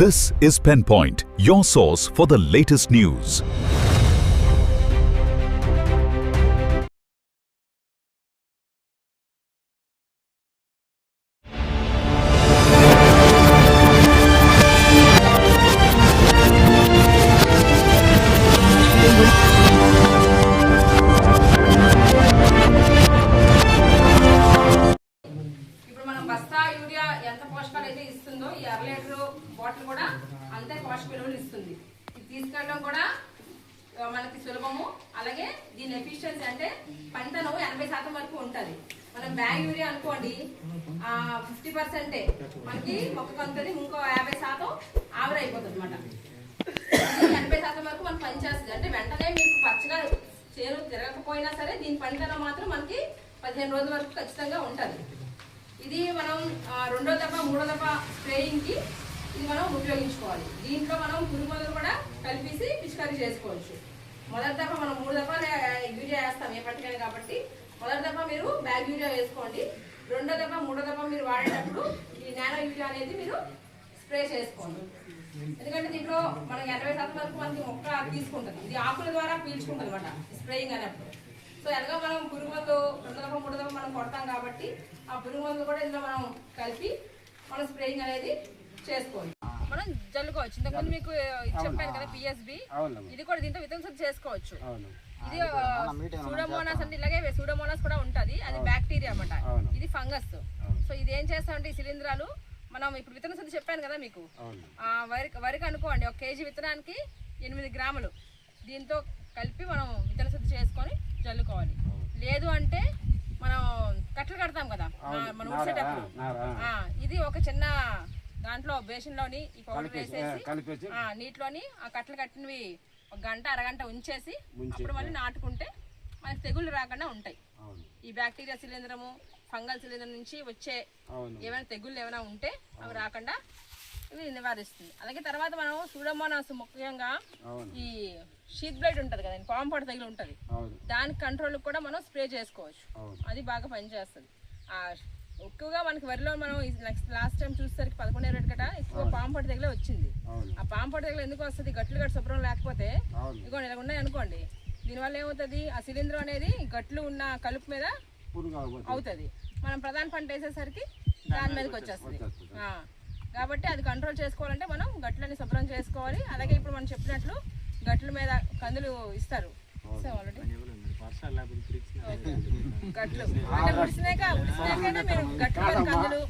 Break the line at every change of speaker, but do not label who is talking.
This is Penpoint, your source for the latest news.
బస్తా urea ఎంత పోషకాలు అయితే ఇస్తుందో ఈ అర లీటర్ బాటిల్ కూడా అంతే పోషక విలువలు ఇస్తుంది. ఇది తీసుకెళ్ళడం కూడా మనకి సులభము. అలాగే దీని ఎఫిషియన్సీ అంటే పంటను 80% వరకు ఉంటుంది. మనం బ్యాగ్ యూరియా అనుకోండి 50% మనకి మొక్క కంటుంది, ఇంకో 50% ఆవిరైపోతుంది అనమాట. 80% వరకు మనకు పనిచేస్తుంది. అంటే వెంటనే మీకు పచ్చగా చేను తిరగకపోయినా సరే దీని పనితనం మాత్రం మనకి 15 రోజుల వరకు ఖచ్చితంగా ఉంటుంది. ఇది మనం రెండో దఫా మూడో దఫా స్ప్రేయింగ్ కి ఇది మనం ఉపయోగించుకోవాలి. దీంట్లో మనం పురుగు మందులు కూడా కలిపేసి పిచికారీ చేసుకోవచ్చు. మొదటి దఫా మనం 3 దఫాలు యూరియా వేస్తాం ఏ పట్టుకని కాబట్టి మొదటి దఫా మీరు బ్యాగ్ యూరియా వేసుకోండి. రెండో దఫా మూడో దఫా మీరు వాడేటప్పుడు ఈ నానో యూరియా అనేది మీరు స్ప్రే చేసుకోండి. ఎందుకంటే దీంట్లో మనం 80% వరకు మనకి మొక్క తీసుకుంటుంది. ఇది ఆకుల ద్వారా పీల్చుకుంటుంది అనమాట స్ప్రేయింగ్ అనేప్పుడు. సో ఎలాగో మనం పురుగు మందు రెండో దఫా మూడో దఫా మనం కొడతాం కాబట్టి ఆ పురుగు మందులు కూడా ఇందులో మనం కలిపి మనం స్ప్రేయింగ్ అనేది చేసుకోవాలి. మనం జల్లుకోవచ్చు. ఇంతకుముందు మీకు చెప్పాను కదా పిఎస్బి, ఇది కూడా దీంతో విత్తన శుద్ధి చేసుకోవచ్చు. ఇది సూడోమోనాస్ అంటే ఇలాగే సూడోమోనాస్ కూడా ఉంటుంది. అది బ్యాక్టీరియా అన్నమాట, ఇది ఫంగస్. సో ఇది ఏం చేస్తామంటే ఈ శిలీంధ్రాలు మనం ఇప్పుడు విత్తన శుద్ధి చెప్పాను కదా మీకు, వరికి అనుకోండి 1 కేజీ విత్తనానికి 8 గ్రాములు దీంతో కలిపి మనం విత్తన శుద్ధి చేసుకొని జల్లుకోవాలి. లేదు అంటే మనం కట్టలు కడతాం కదా మనం ఊడ్చేటప్పుడు, ఇది ఒక చిన్న దాంట్లో బేసిన్లోని ఈ పౌడర్ వేసేసి నీటిలోని ఆ కట్టలు కట్టినవి 1 గంట అరగంట ఉంచేసి అప్పుడు మళ్ళీ నాటుకుంటే మనకి తెగుళ్ళు రాకుండా ఉంటాయి. ఈ బ్యాక్టీరియా శిలీంధ్రము ఫంగల్ శిలీంధ్రం నుంచి వచ్చే ఏమైనా తెగుళ్ళు ఏమైనా ఉంటే అవి రాకుండా ఇవి నివారిస్తుంది. అలాగే తర్వాత మనం సూడోమోనాస్ ముఖ్యంగా ఈ షీత్ బ్లైట్ ఉంటుంది కదా, పాంపొడ తెగులు ఉంటుంది, దాని కంట్రోల్ కూడా మనం స్ప్రే చేసుకోవచ్చు. అది బాగా పనిచేస్తుంది. ఎక్కువగా మనకి వరిలో మనం లాస్ట్ టైం చూసేసరికి 11 రేటు కట ఎక్కువ పాంపొడ తెగులే వచ్చింది. ఆ పాంపొడ తెగులు ఎందుకు వస్తుంది? గట్లు గట్టు శుభ్రం లేకపోతే ఇదిగోండి ఇలా ఉన్నాయి అనుకోండి, దీనివల్ల ఏమవుతుంది ఆ శిలీంధ్రం అనేది గట్లు ఉన్న కలుపు మీద అవుతుంది. మనం ప్రధాన పంట వేసేసరికి దాని మీదకి వచ్చేస్తుంది. కాబట్టి అది కంట్రోల్ చేసుకోవాలంటే మనం గట్లని శుభ్రం చేసుకోవాలి. అలాగే ఇప్పుడు మనం చెప్పినట్లు గట్ల మీద కందులు ఇస్తారు గట్లు అంటే ఉడిసినాక మీరు గట్ల మీద కందులు